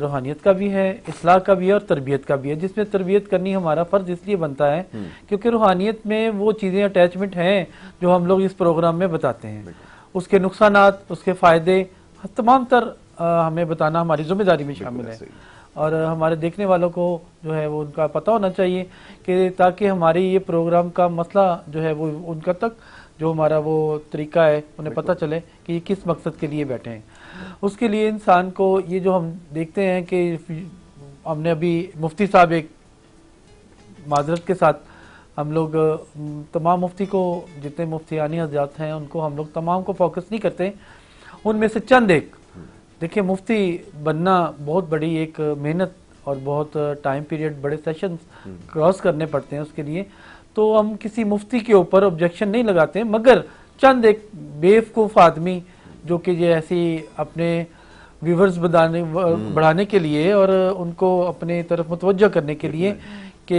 روحانیت کا بھی ہے، اصلاح کا بھی ہے اور تربیت کا بھی ہے، جس میں تربیت کرنی ہمارا فرض اس لیے بنتا ہے کیونکہ روحانیت میں وہ چیزیں اٹیچمنٹ ہیں جو ہم لوگ اس پروگرام میں بتاتے ہیں، اس کے نقصانات، اس کے فائدے، تمام تر ہمیں بتانا ہماری ذمہ داری میں شامل ہے، اور ہمارے دیکھنے والوں کو جو ہے وہ ان کا پتہ ہونا چاہیے کہ تاکہ ہماری یہ پروگرام کا مسئلہ جو ہے وہ ان کا تک جو ہمارا وہ طریقہ ہے انہیں پتہ چلے کہ یہ کس مقصد کے لیے بیٹھے ہیں۔ اس کے لیے انسان کو یہ جو ہم دیکھتے ہیں کہ ہم نے ابھی مفتی صاحب ایک معذرت کے ساتھ ہم لوگ تمام مفتی کو، جتنے مفتیانی حضرات ہیں ان کو ہم لوگ تمام کو فوکس نہیں کرتے، ان میں سے چند ایک دیکھیں، مفتی بننا بہت بڑی ایک محنت اور بہت ٹائم پیریڈ، بڑے سیشنز کراس کرنے پڑتے ہیں اس کے لیے، تو ہم کسی مفتی کے اوپر آبجیکشن نہیں لگاتے ہیں، مگر چند ایک بیوقوف آدمی جو کہ یہ ایسی اپنے ویورز بڑھانے کے لیے اور ان کو اپنے طرف متوجہ کرنے کے لیے کہ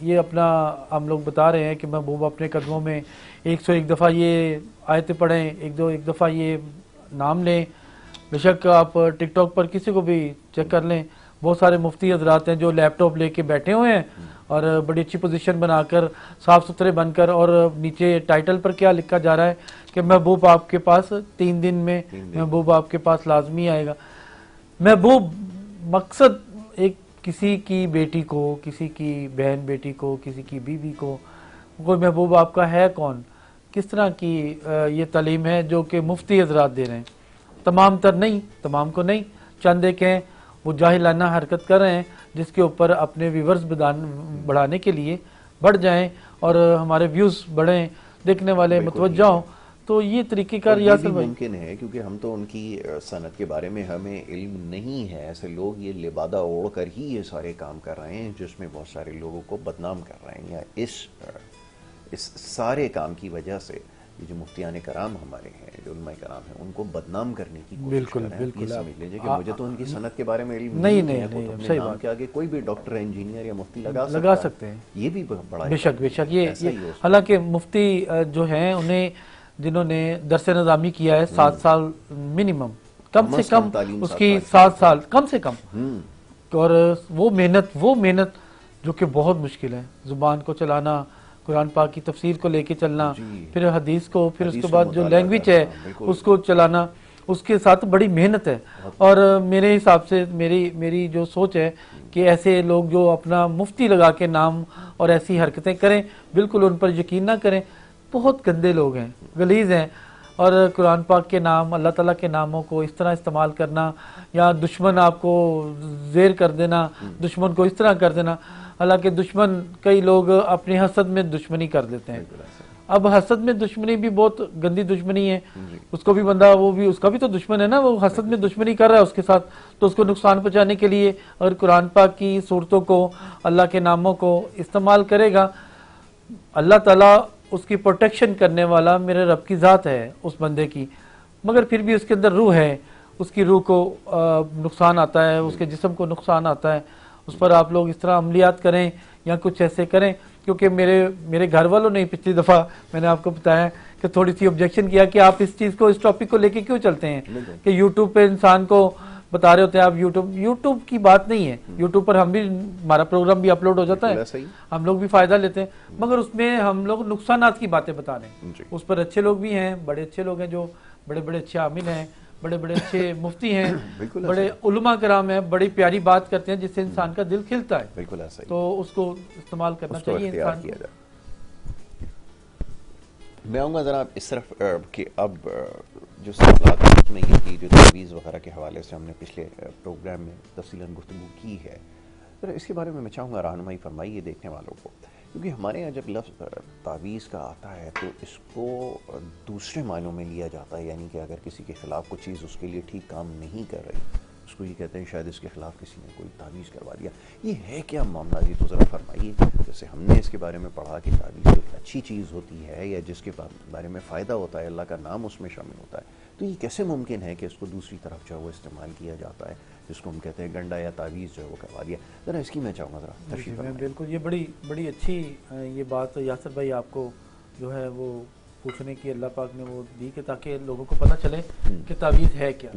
یہ اپنا ہم لوگ بتا رہے ہیں کہ محبوب اپنے قدموں میں 101 دفعہ یہ آیتیں پڑھیں، ایک دفعہ یہ نام لیں۔ بے شک آپ ٹک ٹاک پر کسی کو بھی چیک کر لیں، بہت سارے مفتی حضرات ہیں جو لیپ ٹاپ لے کے بیٹھے ہوئے ہیں اور بڑی اچھی پوزیشن بنا کر صاف ستھرے بن کر، اور نیچے ٹائٹل پر کیا لکھا جا رہا ہے کہ محبوب آپ کے پاس 3 دن میں محبوب آپ کے پاس لازمی آئے گا۔ محبوب مقصد ایک کسی کی بیٹی کو، کسی کی بہن بیٹی کو، کسی کی بیوی کو، کوئی محبوب آپ کا ہے کون؟ کس طرح کی یہ تعلیم ہے جو کہ مفتی حضرات دے رہے ہیں؟ تمام تر نہیں، تمام کو نہیں، چند ایک ہیں وہ جاہلانہ حرکت کر رہے ہیں جس کے اوپر اپنے ویورز بڑھانے کے لیے بڑھ جائیں اور ہمارے ویوز بڑھیں، دیکھنے والے متوجہ ہوں، تو یہ طریقہ کار یاسر بھائی ممکن ہے کیونکہ ہم تو ان کی صنعت کے بارے میں ہمیں علم نہیں ہے، ایسے لوگ یہ لبادہ اوڑھ کر ہی یہ سارے کام کر رہے ہیں جس میں بہت سارے لوگوں کو بدنام کر رہے ہیں، یا اس سارے کام کی وجہ سے یہ جو مفتیان کرام ہمارے ہیں، جو علماء کرام ہیں، ان کو بدنام کرنے کی کوشش کر رہے ہیں۔ یہ سمجھ لیجیے کہ مجھے تو ان کی صنعت کے بارے میں علم نہیں ہے، تو اپنے نام کے آگے کوئی بھی ڈاکٹر، انجینئر یا مفتی لگا سکتے ہیں، یہ بھی بڑا بے شک یہ حالانکہ مفتی جو ہیں انہیں جنہوں نے درس نظامی کیا ہے 7 سال منیمم، کم سے کم اس کی 7 سال کم سے کم، اور وہ محنت جو کہ بہت مشکل ہے، زبان کو چلانا، قرآن پاک کی تفسیر کو لے کے چلنا، پھر حدیث کو، پھر اس کے بعد جو لینگویج ہے اس کو چلانا، اس کے ساتھ بڑی محنت ہے۔ اور میرے حساب سے میری جو سوچ ہے کہ ایسے لوگ جو اپنا مفتی لگا کے نام اور ایسی حرکتیں کریں، بالکل ان پر یقین نہ کریں، بہت گندے لوگ ہیں، غلیظ ہیں، اور قرآن پاک کے نام، اللہ تعالیٰ کے ناموں کو اس طرح استعمال کرنا، یا دشمن آپ کو زیر کر دینا، دشمن کو اس طرح کر دینا، حالانکہ دشمن کئی لوگ اپنی حسد میں دشمنی کر دیتے ہیں۔ اب حسد میں دشمنی بھی بہت گندی دشمنی ہے، اس کو بھی بندہ، وہ بھی اس کا بھی تو دشمن ہے نا، وہ حسد میں دشمنی کر رہا ہے اس کے ساتھ، تو اس کو نقصان پہنچانے کے لیے اگر قرآن پاک کی صورتوں کو، اللہ کے ناموں کو استعمال کرے گا، اللہ تعالیٰ اس کی پروٹیکشن کرنے والا میرے رب کی ذات ہے اس بندے کی، مگر پھر بھی اس کے اندر روح ہے، اس کی روح کو نقصان آتا ہے، اس کے جسم کو نقصان آتا ہے، اس پر آپ لوگ اس طرح عملیات کریں یا کچھ ایسے کریں، کیونکہ میرے گھر والوں نے پچھلی دفعہ میں نے آپ کو بتایا کہ تھوڑی سی آبجیکشن کیا کہ آپ اس چیز کو، اس ٹاپک کو لے کے کیوں چلتے ہیں کہ یوٹیوب پہ انسان کو بتا رہے ہوتے ہیں آپ، یوٹیوب کی بات نہیں ہے، یوٹیوب پر ہم بھی، ہمارا پروگرام بھی اپلوڈ ہو جاتا ہے، ہم لوگ بھی فائدہ لیتے ہیں، مگر اس میں ہم لوگ نقصانات کی باتیں بتا رہے ہیں، اس پر اچھے لوگ بھی ہیں، بڑے اچھے لوگ ہیں جو بڑے بڑے اچھے عامل ہیں، بڑے بڑے اچھے مفتی ہیں، بڑے علماء کرام ہیں، بڑی پیاری بات کرتے ہیں جس سے انسان کا دل کھلتا ہے، بالکل ایسا ہی، تو اس کو استعمال کرنا چاہیے انسان کو۔ میں آؤں گا ذرا اس طرف کہ اب جو سوالات میں یہ تھی، جو تعویذ وغیرہ کے حوالے سے ہم نے پچھلے پروگرام میں تفصیلاً گفتگو کی ہے، ذرا اس کے بارے میں چاہوں گا رہنمائی فرمائیے دیکھنے والوں کو، کیونکہ ہمارے یہاں جب لفظ تعویذ کا آتا ہے تو اس کو دوسرے معنوں میں لیا جاتا ہے، یعنی کہ اگر کسی کے خلاف کوئی چیز اس کے لیے ٹھیک کام نہیں کر رہی، اس کو یہ کہتے ہیں شاید اس کے خلاف کسی نے کوئی تعویذ کروا دیا۔ یہ ہے کیا معاملہ؟ یہ تو ذرا فرمائیے، جیسے ہم نے اس کے بارے میں پڑھا کہ تعویذ ایک اچھی چیز ہوتی ہے یا جس کے بارے میں فائدہ ہوتا ہے، اللہ کا نام اس میں شامل ہوتا ہے، تو یہ کیسے ممکن ہے کہ اس کو دوسری طرف جو ہے وہ استعمال کیا جاتا ہے، جس کو ہم کہتے ہیں گنڈا یا تعویذ جو ہے وہ کروا دیا؟ ذرا اس کی میں چاہوں گا ذرا تشریح فرمائیں۔ بالکل، یہ بڑی اچھی یہ بات یاسر بھائی آپ کو جو ہے وہ پوچھنے کی اللہ پاک نے وہ دی کہ تاکہ لوگوں کو پتہ چلے کہ تعویذ ہے کیا.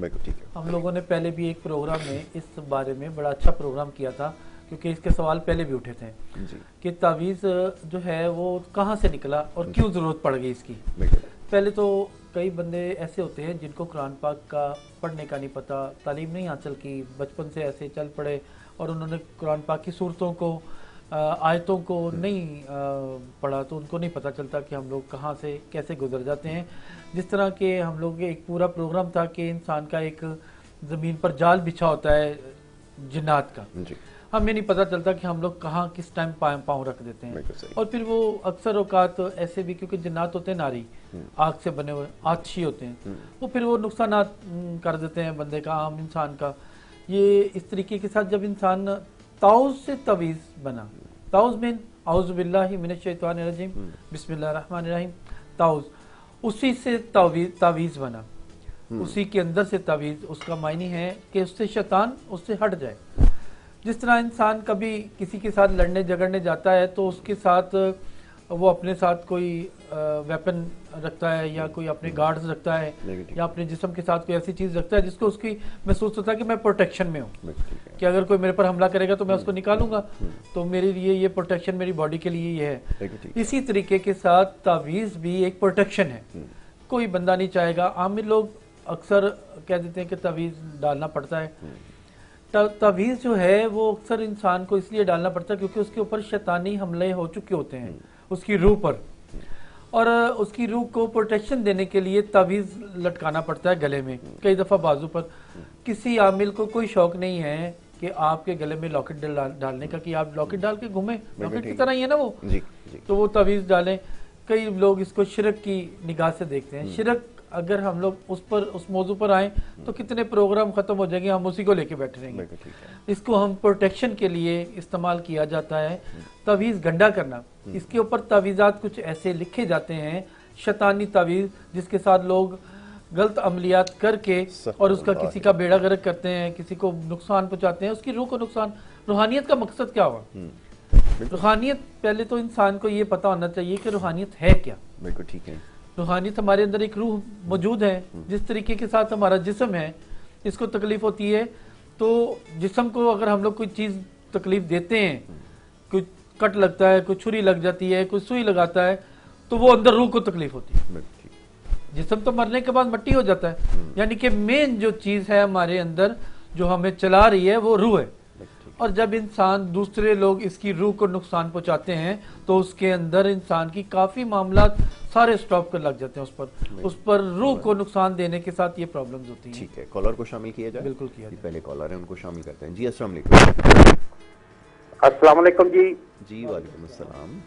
ہم لوگوں نے پہلے بھی ایک پروگرام میں اس بارے میں بڑا اچھا پروگرام کیا تھا کیونکہ اس کے سوال پہلے بھی اٹھے تھے کہ تعویذ جو ہے وہ کہاں سے نکلا اور کیوں ضرورت پڑ گئی اس کی. پہلے تو کئی بندے ایسے ہوتے ہیں جن کو قرآن پاک کا پڑھنے کا نہیں پتہ, تعلیم نہیں حاصل کی, بچپن سے ایسے چل پڑے اور انہوں نے قرآن پاک کی صورتوں کو آیتوں کو نہیں پڑھا تو ان کو نہیں پتہ چلتا کہ ہم لوگ کہاں سے کیسے گزر جاتے ہیں. جس طرح کہ ہم لوگ ایک پورا پروگرام تھا کہ انسان کا ایک زمین پر جال بچھا ہوتا ہے جنات کا, ہمیں نہیں پتہ چلتا کہ ہم لوگ کہاں کس ٹائم پاؤں رکھ دیتے ہیں. اور پھر وہ اکثر اوقات ایسے بھی کیونکہ جنات ہوتے ہیں ناری, آگ سے بنے ہوئے آتشی ہوتے ہیں, وہ پھر وہ نقصانات کر دیتے ہیں بندے کا, عام انسان کا. یہ اس طریقے کے ساتھ جب انسان تعوذ سے تعویذ بنا, تعوذ من اعوذ باللہ من الشیطان الرجیم بسم اللہ الرحمن الرحیم, تعوذ اسی سے تعویذ بنا, اسی کے اندر سے تعویذ. اس کا معنی ہے کہ اس سے شیطان اس سے ہٹ جائے. جس طرح انسان کبھی کسی کے ساتھ لڑنے جھگڑنے جاتا ہے تو اس کے ساتھ وہ اپنے ساتھ کوئی ویپن رکھتا ہے یا کوئی اپنے گارڈز رکھتا ہے یا اپنے جسم کے ساتھ کوئی ایسی چیز رکھتا ہے جس کو اس کی محسوس ہوتا ہے کہ میں پروٹیکشن میں ہوں, کہ اگر کوئی میرے پر حملہ کرے گا تو میں اس کو نکالوں گا, تو میرے لیے یہ پروٹیکشن میری باڈی کے لیے یہ ہے. اسی طریقے کے ساتھ تعویذ بھی ایک پروٹیکشن ہے. کوئی بندہ نہیں چاہے گا, عام لوگ اکثر کہہ دیتے ہیں کہ تعویذ ڈالنا پڑتا ہے. تعویذ جو ہے وہ اکثر انسان کو اس لیے ڈالنا پڑتا ہے کیونکہ اس کے اوپر شیطانی حملے ہو چکے ہوتے ہیں اس کی روح پر, اور اس کی روح کو پروٹیکشن دینے کے لیے تعویذ لٹکانا پڑتا ہے گلے میں, کئی دفعہ بازو پر. کسی عامل کو کوئی شوق نہیں ہے کہ آپ کے گلے میں لاکٹ ڈالنے کا, کہ آپ لاکٹ ڈال کے گھومیں, لاکٹ کی طرح ہی ہے نا وہ, تو وہ تعویذ ڈالیں. کئی لوگ اس کو شرک کی نگاہ سے دیکھتے ہیں. شرک اگر ہم لوگ اس موضوع پر آئیں تو کتنے پروگرام ختم ہو جائیں گے, ہم اسی کو لے کے بیٹھ رہیں گے. اس کو ہم پروٹیکشن کے لیے استعمال کیا جاتا ہے. تعویذ گنڈا کرنا, اس کے اوپر تعویذات کچھ ایسے لکھے جاتے ہیں شیطانی تعویذ جس کے ساتھ لوگ غلط عملیات کر کے اور اس کا کسی کا بیڑا غرق کرتے ہیں, کسی کو نقصان پہنچاتے ہیں, اس کی روح کو نقصان. روحانیت کا مقصد کیا ہوا؟ روحانیت, پہلے تو انسان کو یہ پتا ہونا چاہیے کہ روحانیت ہے کیا. بالکل ٹھیک ہے. روحانیت ہمارے اندر ایک روح موجود ہے. جس طریقے کے ساتھ ہمارا جسم ہے, اس کو تکلیف ہوتی ہے تو جسم کو اگر ہم لوگ کوئی چیز تکلیف دیتے ہیں, کوئی کٹ لگتا ہے, کوئی چھری لگ جاتی ہے, کوئی سوئی لگاتا ہے, تو وہ اندر روح کو تکلیف ہوتی ہے. جسم تو مرنے کے بعد مٹی ہو جاتا ہے, یعنی کہ مین جو چیز ہے ہمارے اندر جو ہمیں چلا رہی ہے وہ روح ہے. اور جب انسان دوسرے لوگ اس کی روح کو نقصان پہنچاتے ہیں تو اس کے اندر انسان کی کافی معاملات سارے سٹاپ کر لگ جاتے ہیں. اس پر روح کو نقصان دینے کے ساتھ یہ پرابلمز ہوتی ہیں. ٹھیک ہے, کالر کو شامل کیا جائے. بالکل کیا جائے. پہلے کالر ہیں ان کو شامل کرتے ہیں. جی السلام علیکم. السلام علیکم. جی وعلیکم السلام.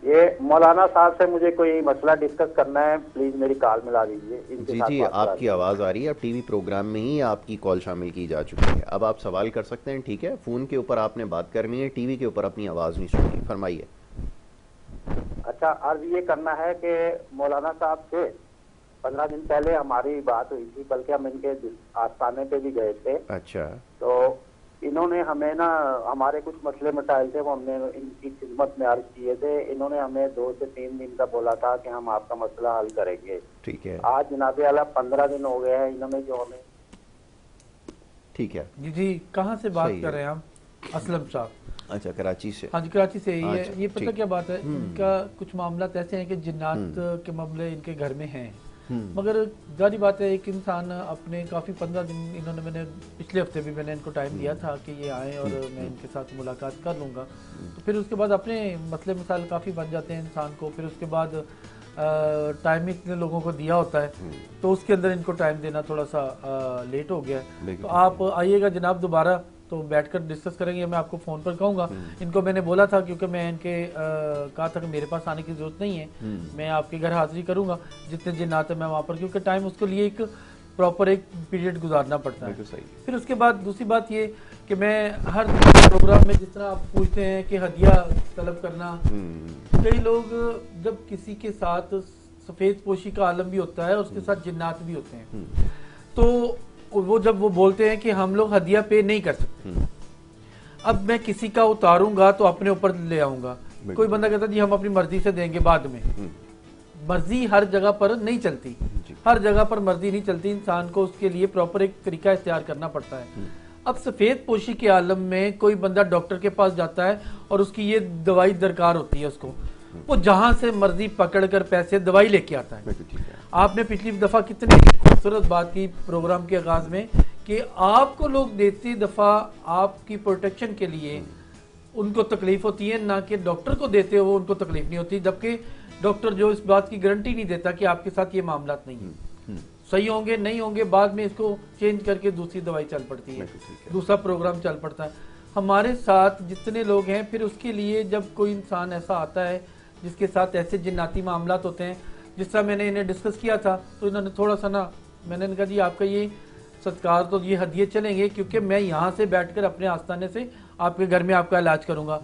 یہ مولانا صاحب سے مجھے کوئی مسئلہ ڈسکس کرنا ہے, پلیز میری کال ملا دیجیے. جی آپ کی آواز آ رہی ہے, اب ٹی وی پروگرام میں ہی آپ کی کال شامل کی جا چکی ہے. اب آپ سوال کر سکتے ہیں. ٹھیک ہے, فون کے اوپر آپ نے بات کرنی ہے, ٹی وی کے اوپر اپنی آواز نہیں سننی. فرمائیے. اچھا, عرض یہ کرنا ہے کہ مولانا صاحب سے 15 دن پہلے ہماری بات ہوئی تھی, بلکہ ہم ان کے آستانے پہ بھی گئے تھے. اچھا. تو انہوں نے ہمیں نا ہمارے کچھ مسئلے مسائل تھے وہ ہم نے ان کی خدمت میں عرض کیے تھے. انہوں نے ہمیں 2 سے 3 دن کا بولا تھا کہ ہم آپ کا مسئلہ حل کریں گے. ٹھیک ہے. آج جناب اعلیٰ 15 دن ہو گئے ہیں, انہوں نے جو ہمیں. ٹھیک ہے. جی کہاں سے بات کر رہے ہیں ہم؟ اسلم صاحب. اچھا, کراچی سے. ہاں جی کراچی سے. یہ پتہ کیا بات ہے, ان کا کچھ معاملات ایسے ہیں کہ جنات کے معاملے ان کے گھر میں ہیں, مگر ظاہری بات ہے ایک انسان اپنے کافی 15 دن انہوں نے, میں نے پچھلے ہفتے بھی میں نے ان کو ٹائم دیا تھا کہ یہ آئیں اور میں ان کے ساتھ ملاقات کر لوں گا. تو پھر اس کے بعد اپنے مسئلے مسائل کافی بن جاتے ہیں انسان کو. پھر اس کے بعد ٹائم اتنے لوگوں کو دیا ہوتا ہے تو اس کے اندر ان کو ٹائم دینا تھوڑا سا لیٹ ہو گیا. تو آپ آئیے گا جناب دوبارہ, تو بیٹھ کر ڈسکس کریں گے. میں آپ کو فون پر کہوں گا. ان کو میں نے بولا تھا کیونکہ میں ان کے کہا تھا کہ میرے پاس آنے کی ضرورت نہیں ہے, میں آپ کے گھر حاضری کروں گا جتنے جنات ہیں میں وہاں پر, کیونکہ ٹائم اس کے لیے ایک پراپر ایک پیریڈ گزارنا پڑتا ہے. پھر اس کے بعد دوسری بات یہ کہ میں ہر پروگرام میں جس طرح آپ پوچھتے ہیں کہ ہدیہ طلب کرنا, کئی لوگ جب کسی کے ساتھ سفید پوشی کا عالم بھی ہوتا ہے اور اس کے ساتھ جنات بھی ہوتے ہیں, تو وہ جب وہ بولتے ہیں کہ ہم لوگ ہدیہ پے نہیں کر سکتے, اب میں کسی کا اتاروں گا تو اپنے اوپر لے آؤں گا. کوئی بندہ کہتا جی ہم اپنی مرضی سے دیں گے بعد میں, مرضی ہر جگہ پر نہیں چلتی، ہر جگہ پر مرضی نہیں چلتی، انسان کو اس کے لیے پراپر ایک طریقہ اختیار کرنا پڑتا ہے۔ اب سفید پوشی کے عالم میں کوئی بندہ ڈاکٹر کے پاس جاتا ہے اور اس کی یہ دوائی درکار ہوتی ہے، اس کو وہ جہاں سے مرضی پکڑ کر پیسے دوائی لے کے آتا ہے۔ آپ نے پچھلی دفعہ کتنی خوبصورت بات کی پروگرام کے آغاز میں کہ آپ کو لوگ دیتی دفعہ آپ کی پروٹیکشن کے لیے ان کو تکلیف ہوتی ہے، نہ کہ ڈاکٹر کو دیتے ہو ان کو تکلیف نہیں ہوتی، جبکہ ڈاکٹر جو اس بات کی گارنٹی نہیں دیتا کہ آپ کے ساتھ یہ معاملات نہیں ہیں، صحیح ہوں گے نہیں ہوں گے، بعد میں اس کو چینج کر کے دوسری دوائی چل پڑتی ہے، دوسرا پروگرام چل پڑتا ہے۔ ہمارے ساتھ جتنے لوگ ہیں پھر اس کے لیے جب کوئی انسان ایسا آتا ہے جس کے ساتھ ایسے جناتی معاملات ہوتے ہیں، جس طرح میں نے انہیں ڈسکس کیا تھا تو انہوں نے تھوڑا سا میں نے کہا جی آپ کا یہ صدقار تو یہ ہدیے چلیں گے، کیونکہ میں یہاں سے بیٹھ کر اپنے آستانے سے آپ کے گھر میں آپ کا علاج کروں گا،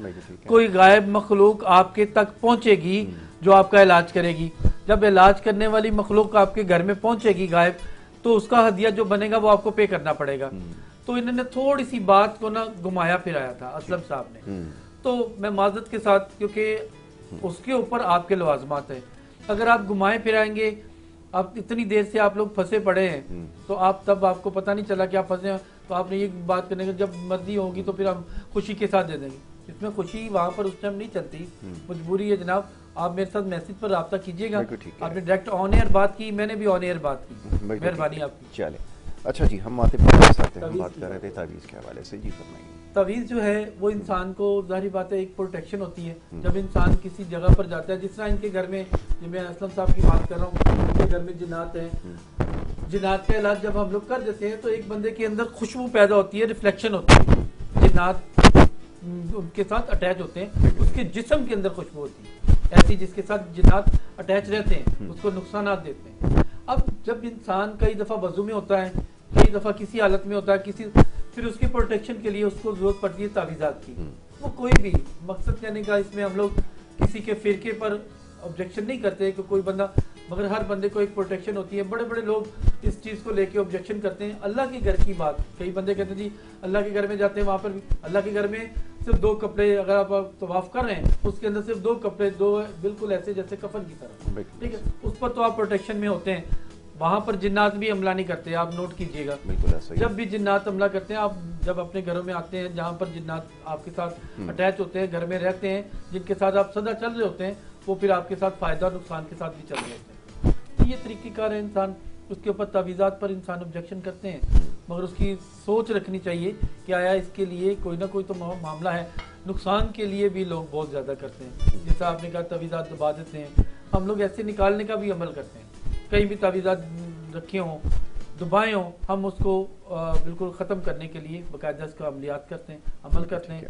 کوئی غائب مخلوق آپ کے تک پہنچے گی جو آپ کا علاج کرے گی، جب علاج کرنے والی مخلوق آپ کے گھر میں پہنچے گی غائب تو اس کا ہدیہ جو بنے گا وہ آپ کو پے کرنا پڑے گا۔ تو انہوں نے تھوڑی سی بات کو گھمایا پھرایا تھا اسلم صاحب نے، تو میں معذرت کے ساتھ، کیونکہ اس کے اوپر آپ کے لوازمات ہیں، اگر آپ گھمائے پھرائیں گے، آپ اتنی دیر سے آپ لوگ پھنسے پڑے ہیں تو آپ تب آپ کو پتہ نہیں چلا کہ آپ پھنسے ہیں، تو آپ نے یہ بات کرنے کا جب مرضی ہوگی تو پھر ہم خوشی کے ساتھ دے دیں گے، اس میں خوشی وہاں پر اس ٹائم نہیں چلتی، مجبوری ہے جناب۔ آپ میرے ساتھ میسج پر رابطہ کیجئے گا، آپ نے ڈائریکٹ آن ایئر بات کی، میں نے بھی آن ایئر بات کی، مہربانی آپ کی۔ چلے اچھا جی، ہم آتے ہیں، ہم بات کر رہے تھے تعویذ کے حوالے سے، جی فرمائیے۔ تعویذ جو ہے وہ انسان کو ظاہری بات ہے ایک پروٹیکشن ہوتی ہے، جب انسان کسی جگہ پر جاتا ہے، جس طرح ان کے گھر میں، میں اسلم صاحب کی بات کر رہا ہوں، ان کے گھر میں جنات ہیں، جنات کا علاج جب ہم لوگ کر دیتے ہیں تو ایک بندے کے اندر خوشبو پیدا ہوتی ہے، ریفلیکشن ہوتی ہے، جنات ان کے ساتھ اٹیچ ہوتے ہیں، اس کے جسم کے اندر خوشبو ہوتی ہے، ایسی جس کے ساتھ جنات اٹیچ رہتے ہیں اس کو نقصانات دیتے ہیں۔ اب جب انسان کئی دفعہ وضو میں ہوتا ہے، کئی دفعہ کسی حالت میں ہوتا ہے، پھر اس کی پروٹیکشن کے لیے اس کو ضرورت پڑتی ہے تعویذات کی، وہ کوئی بھی مقصد کہنے کا اس میں ہم لوگ کسی کے فرقے پر آبجیکشن نہیں کرتے کہ کوئی بندہ، مگر ہر بندے کو ایک پروٹیکشن ہوتی ہے۔ بڑے بڑے لوگ اس چیز کو لے کے آبجیکشن کرتے ہیں، اللہ کے گھر کی بات، کئی بندے کہتے ہیں جی اللہ کے گھر میں جاتے ہیں، وہاں پر بھی اللہ کے گھر میں صرف 2 کپڑے، اگر آپ طواف کر رہے ہیں اس کے اندر صرف 2 کپڑے، 2 بالکل ایسے جیسے کفن کی طرح، ٹھیک ہے، اس پر تو آپ پروٹیکشن میں ہوتے ہیں، وہاں پر جنات بھی حملہ نہیں کرتے، آپ نوٹ کیجئے گا، جب بھی جنات حملہ کرتے ہیں، آپ جب اپنے گھروں میں آتے ہیں جہاں پر جنات آپ کے ساتھ اٹیچ ہوتے ہیں، گھر میں رہتے ہیں، جن کے ساتھ آپ سدا چل رہے ہوتے ہیں، وہ پھر آپ کے ساتھ فائدہ اور نقصان کے ساتھ بھی چل رہے ہوتے ہیں۔ یہ طریقہ کار ہے، انسان اس کے اوپر تعویذات پر انسان آبجیکشن کرتے ہیں، مگر اس کی سوچ رکھنی چاہیے کہ آیا اس کے لیے کوئی نہ کوئی تو معاملہ ہے۔ نقصان کے لیے بھی لوگ بہت زیادہ کرتے ہیں، جیسا آپ نے کہا تعویذات دبا دیتے ہیں، ہم لوگ ایسے نکالنے کا بھی عمل کرتے ہیں، کہیں بھی تعویذات رکھے ہوں، دبائے ہوں، ہم اس کو بالکل ختم کرنے کے لیے باقاعدہ اس کا عملیات کرتے ہیں، عمل کرتے ہیں۔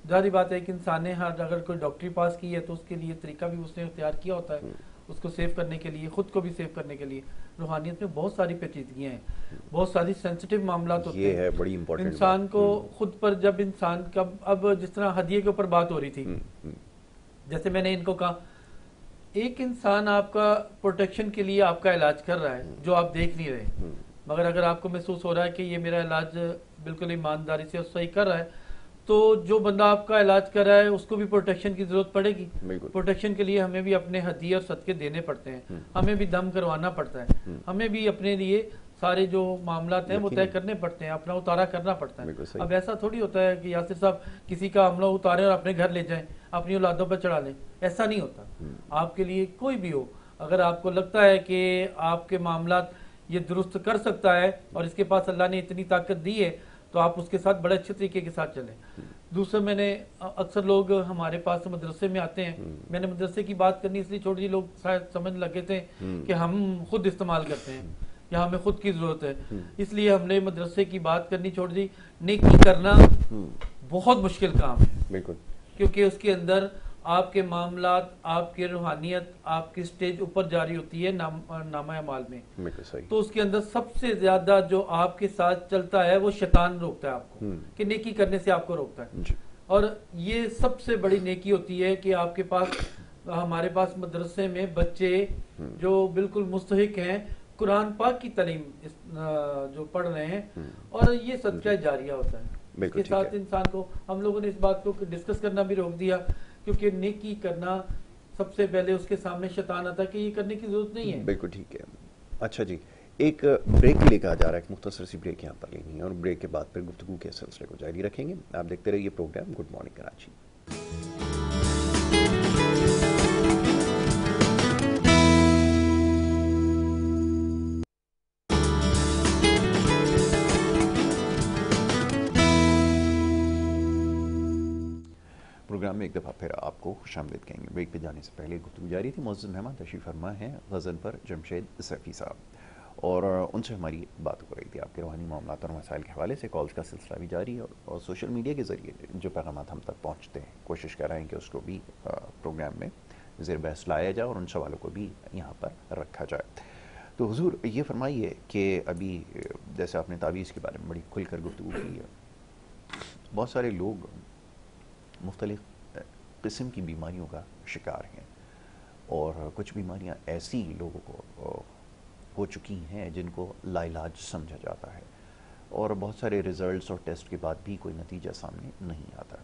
ظاہری بات ہے کہ انسان نے اگر کوئی ڈاکٹری پاس کی ہے تو اس کے لیے طریقہ بھی اس نے اختیار کیا ہوتا ہے، اس کو سیو کرنے کے لیے، خود کو بھی سیو کرنے کے لیے۔ روحانیت میں بہت ساری پیچیدگیاں ہیں، بہت ساری سینسٹیو معاملات ہوتے ہیں، یہ ہے بڑی امپورٹنٹ انسان کو خود پر، جب انسان کا اب جس طرح ہدیے کے اوپر بات ہو رہی تھی، جیسے میں نے ان کو کہا ایک انسان آپ کا پروٹیکشن کے لیے آپ کا علاج کر رہا ہے جو آپ دیکھ نہیں رہے، مگر اگر آپ کو محسوس ہو رہا ہے کہ یہ میرا علاج بالکل ایمانداری سے صحیح کر رہا ہے، تو جو بندہ آپ کا علاج کر رہا ہے اس کو بھی پروٹیکشن کی ضرورت پڑے گی۔ پروٹیکشن کے لیے ہمیں بھی اپنے ہدیے اور صدقے دینے پڑتے ہیں، ہمیں بھی دم کروانا پڑتا ہے، ہمیں بھی اپنے لیے سارے جو معاملات ہیں وہ طے کرنے پڑتے ہیں، اپنا اتارا کرنا پڑتا ہے۔ اب ایسا تھوڑی ہوتا ہے کہ یاسر صاحب کسی کا عملہ اتاریں اور اپنے گھر لے جائیں، اپنی اولادوں پر چڑھا لیں، ایسا نہیں ہوتا۔ آپ کے لیے کوئی بھی ہو، اگر آپ کو لگتا ہے کہ آپ کے معاملات یہ درست کر سکتا ہے اور اس کے پاس اللہ نے اتنی طاقت دی ہے تو آپ اس کے ساتھ بڑے اچھے طریقے کے ساتھ چلیں۔ دوسرا، میں نے اکثر لوگ ہمارے پاس مدرسے میں آتے ہیں، میں نے مدرسے کی بات کرنی اس لیے چھوڑ دی، لوگ شاید سمجھ لگے تھے کہ ہم خود استعمال کرتے ہیں یا ہمیں خود کی ضرورت ہے، اس لیے ہم نے مدرسے کی بات کرنی چھوڑ دی۔ نیکی کرنا بہت مشکل کام ہے، بالکل، کیونکہ اس کے اندر آپ کے معاملات، آپ کی روحانیت، آپ کی سٹیج اوپر جاری ہوتی ہے نامہ اعمال میں، تو اس کے اندر سب سے زیادہ جو آپ کے ساتھ چلتا ہے وہ شیطان روکتا ہے آپ کو، کہ نیکی کرنے سے آپ کو روکتا ہے۔ اور یہ سب سے بڑی نیکی ہوتی ہے کہ آپ کے پاس، ہمارے پاس مدرسے میں بچے جو بالکل مستحق ہیں قرآن پاک کی تعلیم جو پڑھ رہے ہیں، اور یہ صدقہ جاریہ ہوتا ہے۔ اس کے ساتھ انسان کو، ہم لوگوں نے اس بات کو ڈسکس کرنا بھی روک دیا، کیونکہ نیکی کرنا سب سے پہلے اس کے سامنے شیطان آتا ہے کہ یہ کرنے کی ضرورت نہیں ہے. بالکل ٹھیک ہے. اچھا جی، ایک بریک لے کے آ جا رہا ہے، ایک مختصر سی بریک یہاں پر لینی ہے اور بریک کے بعد پھر گفتگو کے سلسلے کو جاری رکھیں گے. آپ دیکھتے رہیے program good morning Karachi. Program میں ایک دفعہ پھر آپ کو خوش آمدید کہیں گے. بریک پہ جانے سے پہلے گفتگو جاری تھی. معزز مہمان تشریف فرما ہیں غزل پر جمشید سیفی صاحب، اور ان سے ہماری بات ہو رہی تھی آپ کے روحانی معاملات اور مسائل کے حوالے سے. کالز کا سلسلہ بھی جاری ہے اور سوشل میڈیا کے ذریعے جو پیغامات ہم تک پہنچتے ہیں کوشش کر رہے ہیں کہ اس کو بھی پروگرام میں زیر بحث لایا جائے اور ان سوالوں کو بھی یہاں پر رکھا جائے. تو حضور یہ فرمائیے کہ ابھی جیسے آپ نے تعویذ کے بارے میں بڑی کھل کر گفتگو کی ہے، بہت سارے لوگ مختلف قسم کی بیماریوں کا شکار ہیں اور کچھ بیماریاں ایسی لوگوں کو ہو چکی ہیں جن کو لا علاج سمجھا جاتا ہے اور بہت سارے ریزلٹس اور ٹیسٹ کے بعد بھی کوئی نتیجہ سامنے نہیں آتا.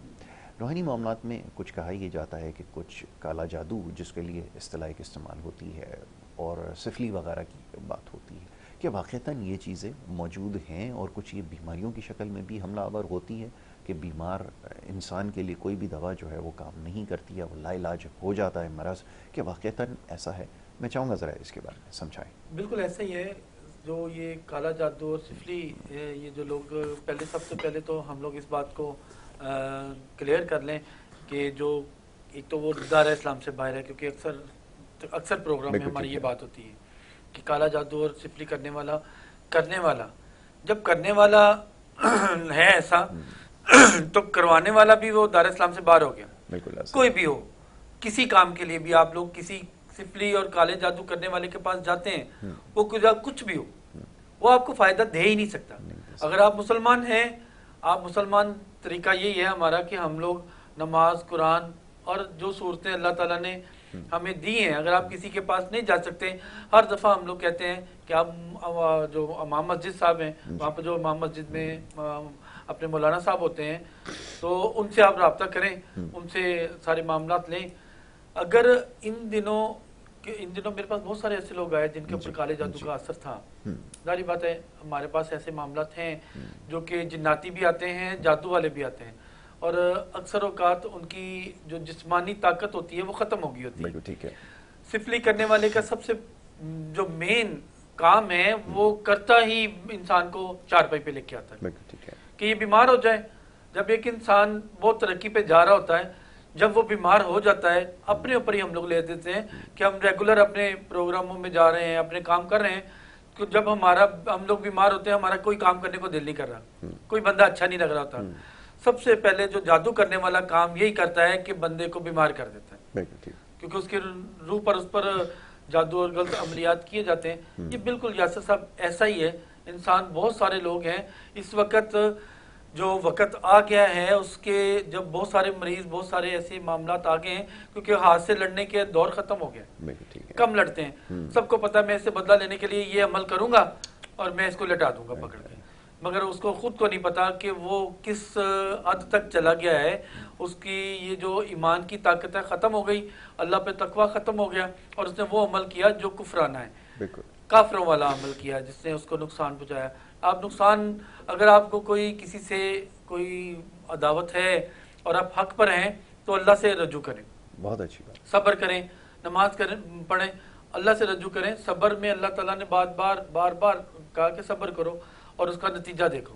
روحانی معاملات میں کچھ کہا یہ جاتا ہے کہ کچھ کالا جادو جس کے لیے اصطلاح استعمال ہوتی ہے اور سفلی وغیرہ کی بات ہوتی ہے، کہ واقعتاً یہ چیزیں موجود ہیں اور کچھ یہ بیماریوں کی شکل میں بھی حملہ آور ہوتی ہے کہ بیمار انسان کے لیے کوئی بھی دوا جو ہے وہ کام نہیں کرتی ہے، وہ لا علاج ہو جاتا ہے مرض، کہ واقعتاً ایسا ہے؟ میں چاہوں گا ذرا اس کے بارے میں سمجھائیں. بالکل ایسا ہی ہے. جو یہ کالا جادو اور سفلی یہ جو لوگ پہلے سب سے پہلے تو ہم لوگ اس بات کو کلیئر کر لیں کہ جو ایک تو وہ دائرہ اسلام سے باہر ہے، کیونکہ اکثر پروگرام میں ہماری یہ بات ہوتی ہے کہ کالا جادو اور سفلی کرنے والا جب کرنے والا ہے ایسا تو کروانے والا بھی وہ دائرہ اسلام سے باہر ہو گیا. کوئی بھی ہو کسی کام کے لیے بھی آپ لوگ کسی سفلی اور کالے جادو کرنے والے کے پاس جاتے ہیں، وہ کچھ بھی ہو وہ آپ کو فائدہ دے ہی نہیں سکتا. اگر آپ مسلمان ہیں، آپ مسلمان طریقہ یہی ہے ہمارا کہ ہم لوگ نماز، قرآن اور جو صورتیں اللہ تعالیٰ نے ہمیں دی ہیں، اگر آپ کسی کے پاس نہیں جا سکتے، ہر دفعہ ہم لوگ کہتے ہیں کہ آپ جو امام مسجد صاحب ہیں وہاں پہ جو امام مسجد میں اپنے مولانا صاحب ہوتے ہیں تو ان سے آپ رابطہ کریں، ان سے سارے معاملات لیں. اگر ان دنوں میرے پاس بہت سارے ایسے لوگ آئے جن کے اوپر کالے جادو کا اثر تھا. ظاہری بات ہے ہمارے پاس ایسے معاملات ہیں جو کہ جناتی بھی آتے ہیں، جادو والے بھی آتے ہیں، اور اکثر اوقات ان کی جو جسمانی طاقت ہوتی ہے وہ ختم ہو گئی ہوتی ہے. سفلی کرنے والے کا سب سے جو مین کام ہے وہ کرتا ہی انسان کو چارپائی پہ لے کے آتا ہے کہ یہ بیمار ہو جائے. جب ایک انسان بہت ترقی پہ جا رہا ہوتا ہے، جب وہ بیمار ہو جاتا ہے اپنے اوپر ہی ہم لوگ لے دیتے ہیں کہ ہم ریگولر اپنے پروگراموں میں جا رہے ہیں، اپنے کام کر رہے ہیں، تو جب ہم لوگ بیمار ہوتے ہیں ہمارا کوئی کام کرنے کو دل نہیں کر رہا، کوئی بندہ اچھا نہیں لگ رہا ہوتا. سب سے پہلے جو جادو کرنے والا کام یہی کرتا ہے کہ بندے کو بیمار کر دیتا ہے، کیونکہ اس کے روح پر اس پر جادو اور غلط عملیات کیے جاتے ہیں. یہ بالکل یاسر صاحب ایسا ہی ہے. انسان بہت سارے لوگ ہیں اس وقت، جو وقت آ گیا ہے اس کے جب بہت سارے مریض، بہت سارے ایسے معاملات آ گئے ہیں کیونکہ ہاتھ سے لڑنے کے دور ختم ہو گیا، کم لڑتے ہیں. سب کو پتا میں اس سے بدلہ لینے کے لیے یہ عمل کروں گا اور میں اس کو لٹا دوں گا پکڑ کے، مگر اس کو خود کو نہیں پتا کہ وہ کس حد تک چلا گیا ہے. اس کی یہ جو ایمان کی طاقت ہے ختم ہو گئی، اللہ پہ تقوی ختم ہو گیا، اور اس نے وہ عمل کیا جو کفرانہ ہے، کافروں والا عمل کیا جس نے اس کو نقصان پہنچایا. آپ نقصان، اگر آپ کو کوئی کسی سے کوئی عداوت ہے اور آپ حق پر ہیں تو اللہ سے رجوع کریں. بہت اچھی بات. صبر کریں، نماز پڑھیں، اللہ سے رجوع کریں. صبر میں اللہ تعالیٰ نے بار بار کہا کہ صبر کرو اور اس کا نتیجہ دیکھو.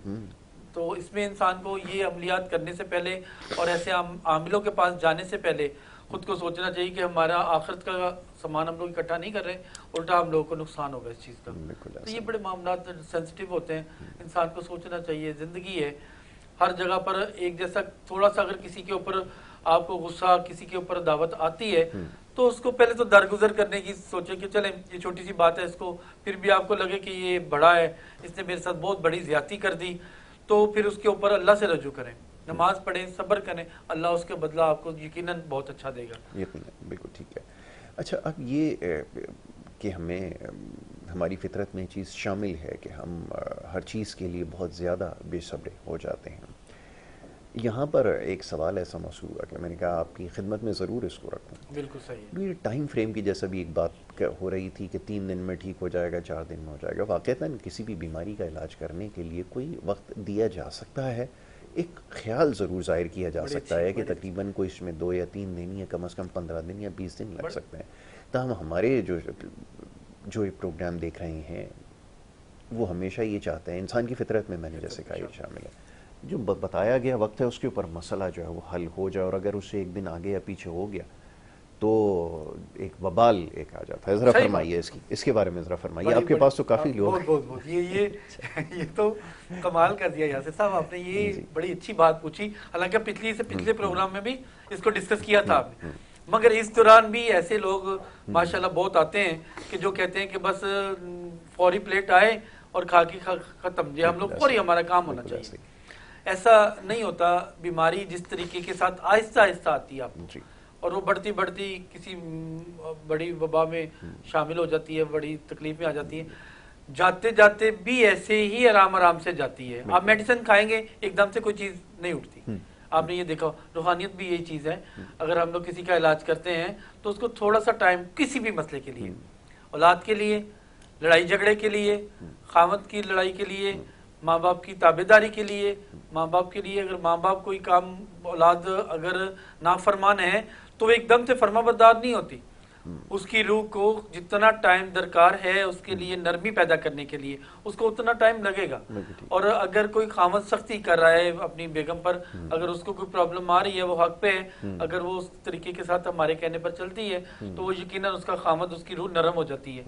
تو اس میں انسان کو یہ عملیات کرنے سے پہلے اور ایسے عاملوں کے پاس جانے سے پہلے خود کو سوچنا چاہیے کہ ہمارا آخرت کا سامان ہم لوگ اکٹھا نہیں کر رہے، الٹا ہم لوگوں کو نقصان ہوگا اس چیز کا. تو یہ بڑے معاملات سینسٹیو ہوتے ہیں، انسان کو سوچنا چاہیے. زندگی ہے، ہر جگہ پر ایک جیسا. تھوڑا سا اگر کسی کے اوپر آپ کو غصہ، کسی کے اوپر دعوت آتی ہے تو اس کو پہلے تو درگزر کرنے کی سوچیں کہ چلیں یہ چھوٹی سی بات ہے، اس کو پھر بھی آپ کو لگے کہ یہ بڑا ہے، اس نے میرے ساتھ بہت بڑی زیادتی کر دی، تو پھر اس کے اوپر اللہ سے رجوع کریں، نماز پڑھیں، صبر کریں. اللہ اس کے بدلہ آپ کو یقیناً بہت اچھا دے گا. یقیناً، بالکل ٹھیک ہے. اچھا، اب یہ کہ ہمیں ہماری فطرت میں چیز شامل ہے کہ ہم ہر چیز کے لیے بہت زیادہ بے صبر ہو جاتے ہیں. یہاں پر ایک سوال ایسا موصول ہوا کہ میں نے کہا آپ کی خدمت میں ضرور اس کو رکھوں. بالکل صحیح ہے. یہ ٹائم فریم کی جیسا بھی ایک بات ہو رہی تھی کہ 3 دن میں ٹھیک ہو جائے گا، 4 دن میں ہو جائے گا. واقعتاً کسی بھی بیماری کا علاج کرنے کے لیے کوئی وقت دیا جا سکتا ہے، ایک خیال ضرور ظاہر کیا جا سکتا ہے کہ تقریباً کوئی اس میں 2 یا 3 دن یا کم از کم 15 دن یا 20 دن لگ سکتے ہیں. تاہم ہمارے جو یہ پروگرام دیکھ رہے ہیں وہ ہمیشہ یہ چاہتے ہیں، انسان کی فطرت میں نے جیسے کہا یہ شامل ہے، جو بتایا گیا وقت ہے اس کے اوپر مسئلہ جو ہے وہ حل ہو جائے، اور اگر اس سے ایک دن آگے یا پیچھے ہو گیا تو ایک وبال ایک آ جاتا ہے. ذرا فرمائیے اس کے بارے میں ذرا فرمائیے. آپ کے پاس تو کافی لوگ بہت یہ تو کمال کر دیا یاسر صاحب آپ نے، یہ بڑی اچھی بات پوچھی. حالانکہ پچھلے پروگرام میں بھی اس کو ڈسکس کیا تھا آپ نے، مگر اس دوران بھی ایسے لوگ ماشاءاللہ بہت آتے ہیں کہ جو کہتے ہیں کہ بس فوری پلیٹ آئے اور کھا کے ختم، جی ہم لوگ فوری ہمارا کام ہونا چاہیے. ایسا نہیں ہوتا. بیماری جس طریقے کے ساتھ آہستہ آہستہ آتی ہے آپ کو، اور وہ بڑھتی بڑھتی کسی بڑی وبا میں شامل ہو جاتی ہے، بڑی تکلیف میں آ جاتی ہے. جاتے جاتے بھی ایسے ہی آرام سے جاتی ہے. آپ میڈیسن کھائیں گے ایک دم سے کوئی چیز نہیں اٹھتی. آپ نے یہ دیکھا، روحانیت بھی یہی چیز ہے. اگر ہم لوگ کسی کا علاج کرتے ہیں تو اس کو تھوڑا سا ٹائم، کسی بھی مسئلے کے لیے، اولاد کے لیے، لڑائی جھگڑے کے لیے، خاوند کی لڑائی کے لیے، ماں باپ کی تابعداری کے لیے، ماں باپ کے لیے، اگر ماں باپ کوئی کام اولاد اگر نافرمان ہے تو وہ ایک دم سے فرما بردار نہیں ہوتی. اس کی روح کو جتنا ٹائم درکار ہے اس کے لیے نرمی پیدا کرنے کے لیے اس کو اتنا ٹائم لگے گا. اور اگر کوئی خاوند سختی کر رہا ہے اپنی بیگم پر، اگر اس کو کوئی پرابلم آ رہی ہے، وہ حق پہ ہے، اگر وہ اس طریقے کے ساتھ ہمارے کہنے پر چلتی ہے تو وہ یقیناً اس کا خاوند، اس کی روح نرم ہو جاتی ہے،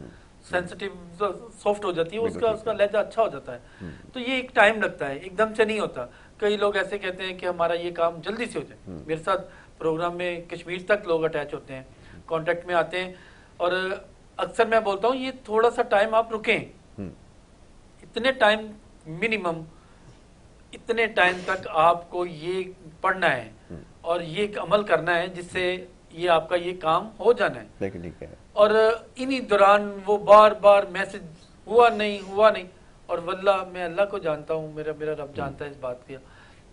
سینسٹیو سافٹ ہو جاتی ہے، اس کا لہجہ اچھا ہو جاتا ہے. تو یہ ایک ٹائم لگتا ہے، ایک دم سے نہیں ہوتا. کئی لوگ ایسے کہتے ہیں کہ ہمارا یہ کام جلدی سے ہو جائے. میرے ساتھ پروگرام میں کشمیر تک لوگ اٹیچ ہوتے ہیں، کانٹیکٹ میں آتے ہیں، اور اکثر میں بولتا ہوں یہ تھوڑا سا ٹائم آپ رکیں، اتنے ٹائم منیمم، اتنے ٹائم تک آپ کو یہ پڑھنا ہے اور یہ عمل کرنا ہے جس سے یہ آپ کا یہ کام ہو جانا ہے. اور انہی دوران وہ بار بار میسج ہوا نہیں. اور واللہ میں اللہ کو جانتا ہوں، میرا رب جانتا ہے اس بات کا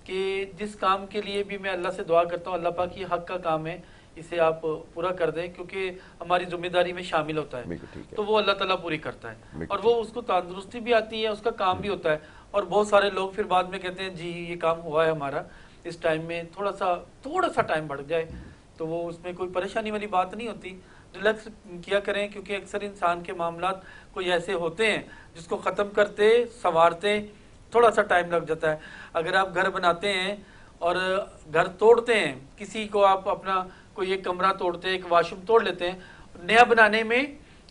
کہ جس کام کے لیے بھی میں اللہ سے دعا کرتا ہوں، اللہ پاک یہ حق کا کام ہے، اسے آپ پورا کر دیں کیونکہ ہماری ذمہ داری میں شامل ہوتا ہے، تو وہ اللہ تعالیٰ پوری کرتا ہے. اور وہ اس کو تندرستی بھی آتی ہے، اس کا کام بھی ہوتا ہے. اور بہت سارے لوگ پھر بعد میں کہتے ہیں جی یہ کام ہوا ہے ہمارا، اس ٹائم میں تھوڑا سا ٹائم بڑھ جائے تو وہ اس میں کوئی پریشانی والی بات نہیں ہوتی. ریلیکس کیا کریں، کیونکہ اکثر انسان کے معاملات کوئی ایسے ہوتے ہیں جس کو ختم کرتے سنوارتے تھوڑا سا ٹائم لگ جاتا ہے. اگر آپ گھر بناتے ہیں اور گھر توڑتے ہیں، کسی کو آپ اپنا کوئی ایک کمرہ توڑتے ہیں، ایک واش روم توڑ لیتے ہیں، نیا بنانے میں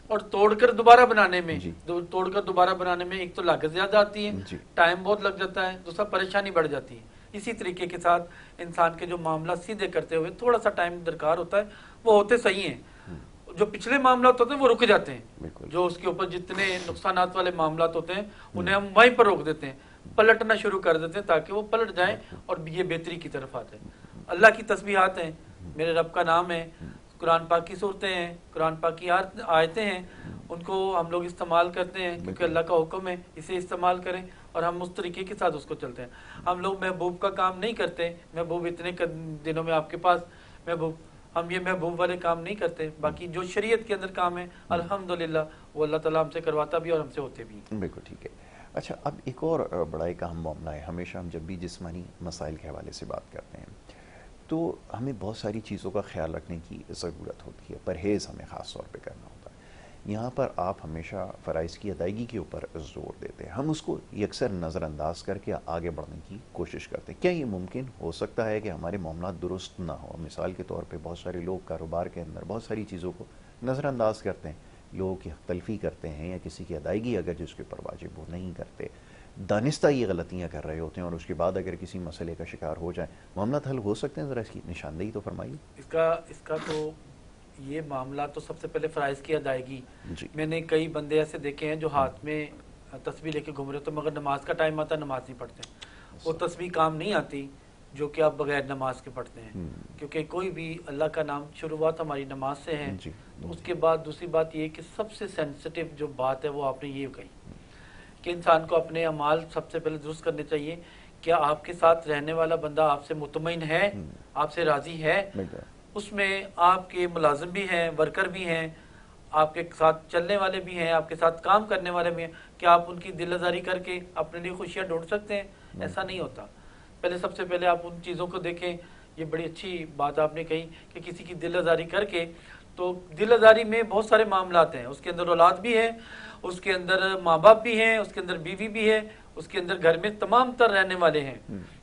اور توڑ کر دوبارہ بنانے میں، ایک تو لاگت زیادہ آتی ہے، ٹائم بہت لگ جاتا ہے، دوسرا پریشانی بڑھ جاتی ہے. اسی طریقے کے ساتھ انسان کے جو معاملات سیدھے کرتے ہوئے تھوڑا سا ٹائم درکار ہوتا ہے، وہ ہوتے صحیح ہیں. جو پچھلے معاملات ہوتے ہیں وہ رک جاتے ہیں، جو اس کے اوپر جتنے نقصانات والے معاملات ہوتے ہیں انہیں ہم وہیں پر روک دیتے ہیں، پلٹنا شروع کر دیتے ہیں تاکہ وہ پلٹ جائیں اور یہ بہتری کی طرف آ جائیں. اللہ کی تسبیحات ہیں، میرے رب کا نام ہے، قرآن پاک کی صورتیں ہیں، قرآن پاک کی آیتیں ہیں، ان کو ہم لوگ استعمال کرتے ہیں کیونکہ اللہ کا حکم ہے اسے استعمال کریں، اور ہم اس طریقے کے ساتھ اس کو چلتے ہیں. ہم لوگ محبوب کا کام نہیں کرتے، محبوب اتنے دنوں میں آپ کے پاس محبوب، ہم یہ محبوب والے کام نہیں کرتے. باقی جو شریعت کے اندر کام ہے الحمدللہ وہ اللہ تعالیٰ ہم سے کرواتا بھی اور ہم سے ہوتے بھی. بالکل ٹھیک ہے. اچھا، اب ایک اور بڑا ایک اہم معاملہ ہے. ہمیشہ ہم جب بھی جسمانی مسائل کے حوالے سے بات کرتے ہیں تو ہمیں بہت ساری چیزوں کا خیال رکھنے کی ضرورت ہوتی ہے، پرہیز ہمیں خاص طور پہ کرنا ہوتا ہے. یہاں پر آپ ہمیشہ فرائض کی ادائیگی کے اوپر زور دیتے ہیں، ہم اس کو یکسر نظر انداز کر کے آگے بڑھنے کی کوشش کرتے ہیں. کیا یہ ممکن ہو سکتا ہے کہ ہمارے معاملات درست نہ ہوں؟ مثال کے طور پہ بہت سارے لوگ کاروبار کے اندر بہت ساری چیزوں کو نظر انداز کرتے ہیں، لوگوں کی حق تلفی کرتے ہیں، یا کسی کی ادائیگی اگر جس کے اوپر واجب وہ نہیں کرتے، دانستہ یہ غلطیاں کر رہے ہوتے ہیں، اور اس کے بعد اگر کسی مسئلے کا شکار ہو جائیں، معاملات حل ہو سکتے ہیں؟ ذرا اس کی نشاندہی تو فرمائیے. اس کا تو یہ معاملہ تو سب سے پہلے فرائض کی ادائیگی. میں نے کئی بندے ایسے دیکھے ہیں جو ہاتھ میں تسبیح لے کے گھوم رہے تو مگر نماز کا ٹائم آتا ہے نماز نہیں پڑھتے. وہ تسبیح کام نہیں آتی جو کہ آپ بغیر نماز کے پڑھتے ہیں، کیونکہ کوئی بھی اللہ کا نام شروعات ہماری نماز سے ہے. اس کے بعد دوسری بات یہ کہ سب سے سینسٹیو جو بات ہے وہ آپ نے یہ کہی کہ انسان کو اپنے اعمال سب سے پہلے درست کرنے چاہیے. کیا آپ کے ساتھ رہنے والا بندہ آپ سے مطمئن ہے، آپ سے راضی ہے؟ اس میں آپ کے ملازم بھی ہیں، ورکر بھی ہیں، آپ کے ساتھ چلنے والے بھی ہیں، آپ کے ساتھ کام کرنے والے بھی ہیں. کیا آپ ان کی دل آزاری کر کے اپنے لیے خوشیاں ڈھونڈ سکتے ہیں؟ ایسا نہیں ہوتا. پہلے سب سے پہلے آپ ان چیزوں کو دیکھیں. یہ بڑی اچھی بات آپ نے کہی کہ کسی کی دل آزاری کر کے، تو دل آزاری میں بہت سارے معاملات ہیں. اس کے اندر اولاد بھی ہے، اس کے اندر ماں باپ بھی ہیں، اس کے اندر بیوی بھی ہے، اس کے اندر گھر میں تمام تر رہنے والے ہیں.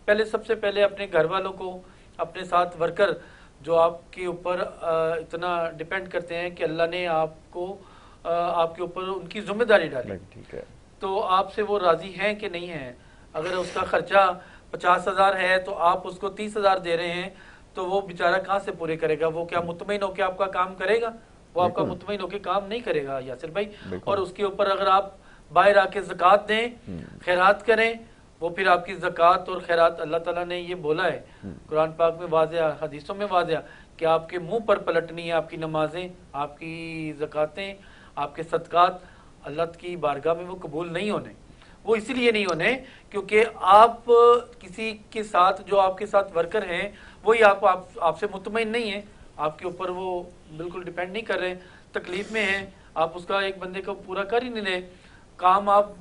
پہلے سب سے پہلے اپنے گھر والوں کو، اپنے ساتھ ورکر جو آپ کے اوپر اتنا ڈیپینڈ کرتے ہیں کہ اللہ نے آپ کو آپ کے اوپر ان کی ذمہ داری ڈالی، تو آپ سے وہ راضی ہیں کہ نہیں ہیں. اگر اس کا خرچہ 50,000 ہے تو آپ اس کو 30,000 دے رہے ہیں، تو وہ بیچارہ کہاں سے پورے کرے گا؟ وہ کیا مطمئن ہو کے آپ کا کام کرے گا؟ وہ آپ کا مطمئن ہو کے کام نہیں کرے گا یاسر بھائی. اور اس کے اوپر اگر آپ باہر آ کے زکوٰۃ دیں، خیرات کریں، وہ پھر آپ کی زکوٰۃ اور خیرات، اللہ تعالیٰ نے یہ بولا ہے قرآن پاک میں واضح، حدیثوں میں واضح، کہ آپ کے منہ پر پلٹنی ہے آپ کی نمازیں، آپ کی زکوٰتیں، آپ کے صدقات اللہ کی بارگاہ میں وہ قبول نہیں ہونے. وہ اسی لیے نہیں ہونے کیونکہ آپ کسی کے ساتھ، جو آپ کے ساتھ ورکر ہیں، وہی آپ سے مطمئن نہیں ہیں، آپ کے اوپر وہ بالکل ڈیپینڈ نہیں کر رہے، تکلیف میں ہیں. آپ اس کا ایک بندے کو پورا کر ہی نہیں رہے. کام آپ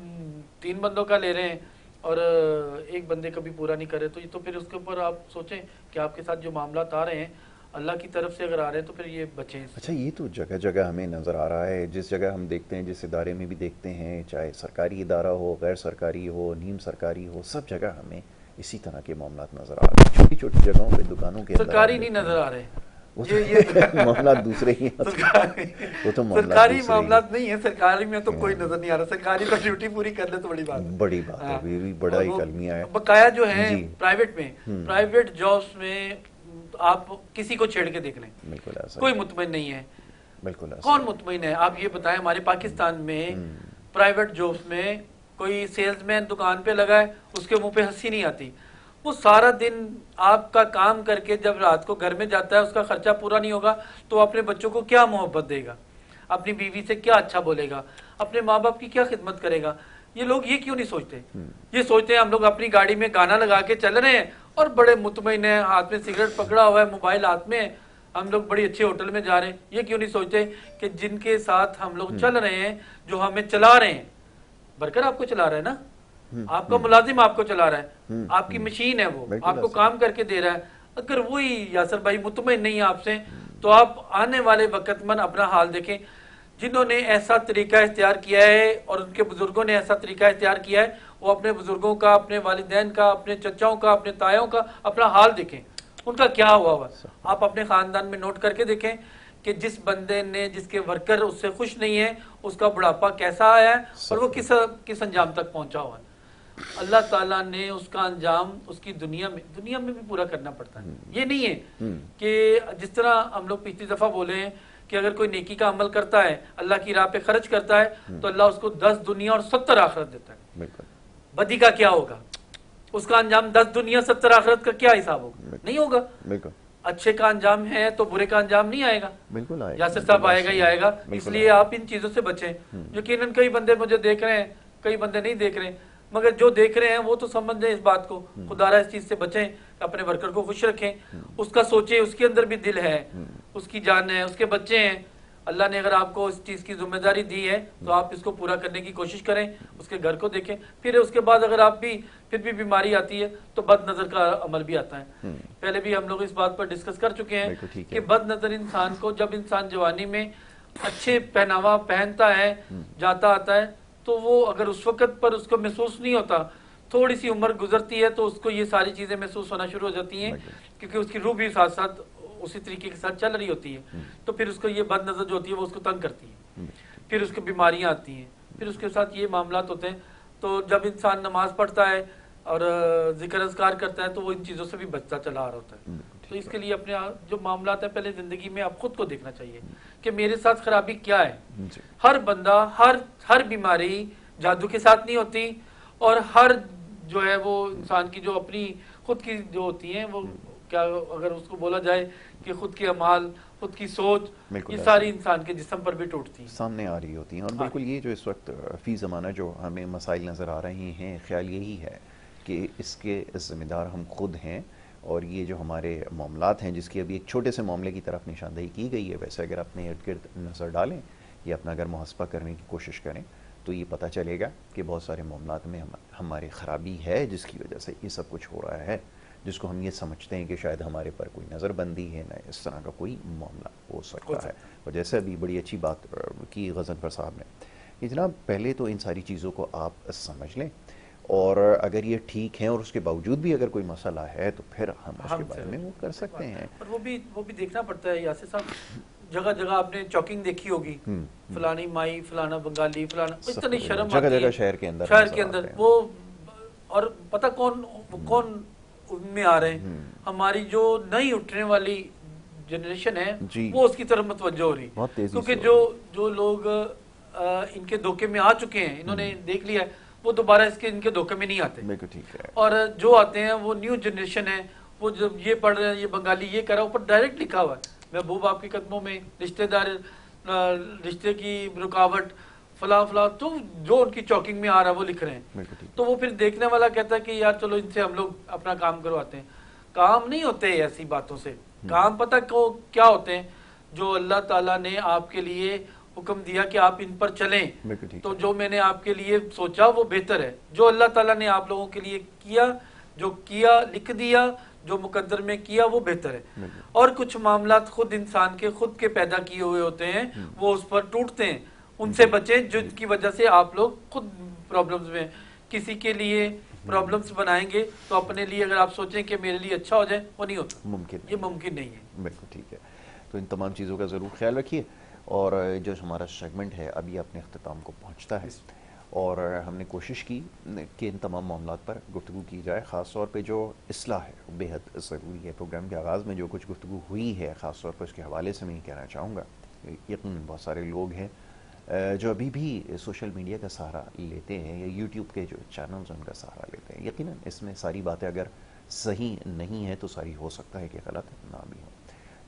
3 بندوں کا لے رہے ہیں اور ایک بندے کا بھی پورا نہیں کر رہے، تو پھر اس کے اوپر آپ سوچیں کہ آپ کے ساتھ جو معاملات آ رہے ہیں اللہ کی طرف سے اگر آ رہے ہیں تو پھر یہ بچیں. اچھا، یہ تو جگہ جگہ ہمیں نظر آ رہا ہے. جس جگہ ہم دیکھتے ہیں، جس ادارے میں بھی دیکھتے ہیں، چاہے سرکاری ادارہ ہو، غیر سرکاری ہو، نیم سرکاری ہو، سب جگہ ہمیں اسی طرح کے معاملات نظر آ رہے ہیں. چھوٹی چھوٹی جگہوں پہ، دکانوں کے اندر سرکاری نہیں نظر آ رہے، معاملات دوسرے ہی. وہ تو سرکاری معاملات نہیں ہے، سرکاری میں تو کوئی نظر نہیں آ رہا. سرکاری تو ڈیوٹی پوری کر لے تو بڑی بات ہے، بڑی بات ہے. یہ بھی بڑا ہی کلمیہ ہے. بقایا جو ہے پرائیویٹ میں، پرائیویٹ جابس میں آپ کسی کو چھیڑ کے دیکھ لیں، بالکل ایسا کوئی مطمئن نہیں ہے. بالکل ایسا. کون مطمئن ہے؟ آپ یہ بتائیں. ہمارے پاکستان میں پرائیویٹ جابس میں کوئی سیلز مین دکان پہ لگا ہے، اس کے منہ پہ ہنسی نہیں آتی. وہ سارا دن آپ کا کام کر کے جب رات کو گھر میں جاتا ہے، اس کا خرچہ پورا نہیں ہوگا تو اپنے بچوں کو کیا محبت دے گا؟ اپنی بیوی سے کیا اچھا بولے گا؟ اپنے ماں باپ کی کیا خدمت کرے گا؟ یہ لوگ یہ کیوں نہیں سوچتے؟ یہ سوچتے ہیں ہم لوگ اپنی گاڑی میں گانا لگا کے چل رہے ہیں اور بڑے مطمئن ہیں، ہاتھ میں سگریٹ پکڑا ہوا ہے، موبائل ہاتھ میں، ہم لوگ بڑی اچھے ہوٹل میں جا رہے ہیں. یہ کیوں نہیں سوچتے کہ جن کے ساتھ ہم لوگ چل رہے ہیں، جو ہمیں چلا رہے ہیں، برکر آپ کو چلا رہا ہے نا، آپ کا ملازم آپ کو چلا رہا ہے، آپ کی مشین ہے، وہ آپ کو کام کر کے دے رہا ہے. اگر وہی یاسر بھائی مطمئن نہیں ہے آپ سے، تو آپ آنے والے وقت من اپنا حال دیکھیں. جنہوں نے ایسا طریقہ اختیار کیا ہے اور ان کے بزرگوں نے ایسا طریقہ اختیار کیا ہے، وہ اپنے بزرگوں کا، اپنے والدین کا، اپنے چچاؤں کا، اپنے تایوں کا اپنا حال دیکھیں، ان کا کیا ہوا. آپ اپنے خاندان میں نوٹ کر کے دیکھیں کہ جس بندے نے، جس کے ورکر اس سے خوش نہیں ہے، اس کا بڑھاپا کیسا آیا ہے اور وہ کس انجام تک پہنچا ہوا ہے. اللہ تعالیٰ نے اس کا انجام اس کی دنیا میں بھی پورا کرنا پڑتا ہے. یہ نہیں ہے کہ جس طرح ہم لوگ پچھلی دفعہ بولے ہیں کہ اگر کوئی نیکی کا عمل کرتا ہے، اللہ کی راہ پہ خرچ کرتا ہے، تو اللہ اس کو 10 دنیا اور 70 آخرت دیتا ہے. بدی کا کیا ہوگا؟ اس کا انجام 10 دنیا 70 آخرت کا کیا حساب ہوگا؟ نہیں ہوگا. اچھے کا انجام ہے تو برے کا انجام نہیں آئے گا. بالکل یاسر صاحب آئے گا ہی آئے گا. اس لیے آپ ان چیزوں سے بچیں. یقیناً کئی بندے مجھے دیکھ رہے ہیں، کئی بندے نہیں دیکھ رہے ہیں، مگر جو دیکھ رہے ہیں وہ تو سمجھ جائیں اس بات کو. خدا را اس چیز سے بچیں، اپنے ورکر کو خوش رکھیں، اس کا سوچیں، اس کے اندر بھی دل ہے، اس کی جان ہے، اس کے بچے ہیں. اللہ نے اگر آپ کو اس چیز کی ذمہ داری دی ہے تو آپ اس کو پورا کرنے کی کوشش کریں، اس کے گھر کو دیکھیں. پھر اس کے بعد اگر آپ پھر بھی بیماری آتی ہے تو بد نظر کا عمل بھی آتا ہے. پہلے بھی ہم لوگ اس بات پر ڈسکس کر چکے ہیں کہ بد نظر انسان کو، جب انسان جوانی میں اچھے پہناوا پہنتا ہے، جاتا آتا ہے، تو وہ اگر اس وقت پر اس کو محسوس نہیں ہوتا، تھوڑی سی عمر گزرتی ہے تو اس کو یہ ساری چیزیں محسوس ہونا شروع ہو جاتی ہیں، کیونکہ اس کی روح بھی ساتھ ساتھ اسی طریقے کے ساتھ چل رہی ہوتی ہے. تو پھر اس کو یہ بد نظر جو ہوتی ہے وہ اس کو تنگ کرتی ہے، پھر اس کو بیماریاں آتی ہیں، پھر اس کے ساتھ یہ معاملات ہوتے ہیں. تو جب انسان نماز پڑھتا ہے اور ذکر اذکار کرتا ہے تو وہ ان چیزوں سے بھی بچتا چلا آ رہا ہوتا ہے. تو اس کے لیے اپنے جو معاملات ہیں پہلے زندگی میں آپ خود کو دیکھنا چاہیے کہ میرے ساتھ خرابی کیا ہے. ہر بندہ، ہر بیماری جادو کے ساتھ نہیں ہوتی، اور ہر جو ہے وہ انسان کی جو اپنی خود کی جو ہوتی ہیں، وہ کیا اگر اس کو بولا جائے کہ خود کے اعمال، خود کی سوچ، یہ ساری انسان کے جسم پر بھی ٹوٹتی ہیں، سامنے آ رہی ہوتی ہیں. اور بالکل یہ جو اس وقت فی زمانہ جو ہمیں مسائل نظر آ رہے ہیں، خیال یہی ہے کہ اس کے ذمہ دار ہم خود ہیں. اور یہ جو ہمارے معاملات ہیں، جس کی ابھی ایک چھوٹے سے معاملے کی طرف نشاندہی کی گئی ہے، ویسے اگر اپنے ارد گرد نظر ڈالیں یا اپنا اگر محاسبہ کرنے کی کوشش کریں تو یہ پتہ چلے گا کہ بہت سارے معاملات میں ہماری خرابی ہے، جس کی وجہ سے یہ سب کچھ ہو رہا ہے، جس کو ہم یہ سمجھتے ہیں کہ شاید ہمارے پر کوئی نظر بندی ہے، نہ اس طرح کا کوئی معاملہ ہو سکتا ہے۔ اور جیسے ابھی بڑی اچھی بات کی غضنفر صاحب نے کہ جناب پہلے تو ان ساری چیزوں کو آپ سمجھ لیں، اور اگر یہ ٹھیک ہیں اور اس کے باوجود بھی اگر کوئی مسئلہ ہے تو پھر ہم اس کے بارے میں وہ کر سکتے ہیں۔ اور وہ بھی دیکھنا پڑتا ہے یاسر صاحب، جگہ جگہ آپ نے چاکنگ دیکھی ہوگی، فلانی مائی، فلانا بنگالی، فلانا، اس طرح شرم آتی ہے جگہ جگہ شہر کے اندر وہ، اور پتہ کون ان میں آ رہے ہیں، ہماری جو نئی اٹھنے والی جنریشن ہے وہ اس کی طرف متوجہ ہو رہی، کیونکہ جو لوگ ان کے دھوکے میں آ چکے ہیں، انہوں نے دیکھ لیا ہے، وہ دوبارہ ان کے دھوکے میں نہیں آتے، اور جو آتے ہیں وہ نیو جنریشن ہے، وہ جب یہ پڑھ رہے ہیں، یہ بنگالی یہ کر رہا ہے، اوپر ڈائریکٹ لکھا ہوا ہے محبوب آپ کے قدموں میں، رشتہ دار، رشتے کی رکاوٹ، فلاں فلاں، تو جو ان کی چاکنگ میں آ رہا ہے وہ لکھ رہے ہیں، تو وہ پھر دیکھنے والا کہتا ہے کہ یار چلو ان سے ہم لوگ اپنا کام کرواتے ہیں۔ کام نہیں ہوتے ایسی باتوں سے، کام پتہ کیا ہوتے ہیں، جو اللہ تعالیٰ نے آپ کے لیے حکم دیا کہ آپ ان پر چلیں، تو جو میں نے آپ کے لیے سوچا وہ بہتر ہے، جو اللہ تعالیٰ نے آپ لوگوں کے لیے کیا، جو کیا لکھ دیا، جو مقدر میں کیا وہ بہتر ہے۔ اور کچھ معاملات خود انسان کے خود کے پیدا کیے ہوئے ہوتے ہیں، وہ اس پر ٹوٹتے ہیں، ان سے بچیں جن کی وجہ سے آپ لوگ خود پرابلمز میں، کسی کے لیے پرابلمز بنائیں گے تو اپنے لیے اگر آپ سوچیں کہ میرے لیے اچھا ہو جائے، وہ نہیں ہوتا، یہ ممکن نہیں ہے۔ بالکل ٹھیک ہے، تو ان تمام چیزوں کا ضرور خیال رکھیے، اور جو ہمارا سیگمنٹ ہے ابھی اپنے اختتام کو پہنچتا ہے، اور ہم نے کوشش کی کہ ان تمام معاملات پر گفتگو کی جائے، خاص طور پہ جو اصلاح ہے وہ بے حد ضروری ہے۔ پروگرام کے آغاز میں جو کچھ گفتگو ہوئی ہے، خاص طور پر اس کے حوالے سے میں یہ کہنا چاہوں گا، یقیناً بہت سارے لوگ ہیں جو ابھی بھی سوشل میڈیا کا سہارا لیتے ہیں یا یوٹیوب کے جو چینلز ان کا سہارا لیتے ہیں۔ یقیناً اس میں ساری باتیں اگر صحیح نہیں ہیں تو ساری ہو سکتا ہے کہ غلط نہ بھی ہوں،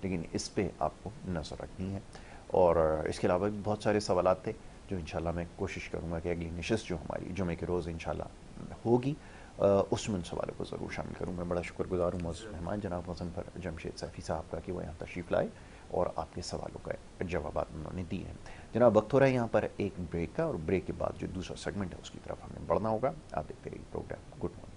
لیکن اس پہ آپ کو نظر رکھنی ہے۔ اور اس کے علاوہ بھی بہت سارے سوالات تھے جو انشاءاللہ میں کوشش کروں گا کہ اگلی نشست جو ہماری جمعے کے روز انشاءاللہ ہوگی اس میں ان سوالوں کو ضرور شامل کروں گا۔ بڑا شکر گزار ہوں معزز مہمان جناب غضنفر جمشید سیفی صاحب کا کہ وہ یہاں تشریف لائے اور آپ کے سوالوں کا جوابات انہوں نے دیے ہیں۔ جناب وقت ہو رہا ہے یہاں پر ایک بریک کا، اور بریک کے بعد جو دوسرا سیگمنٹ ہے اس کی طرف ہمیں بڑھنا ہوگا۔ آپ دیکھتے رہیے پروگرام گڈ مارننگ۔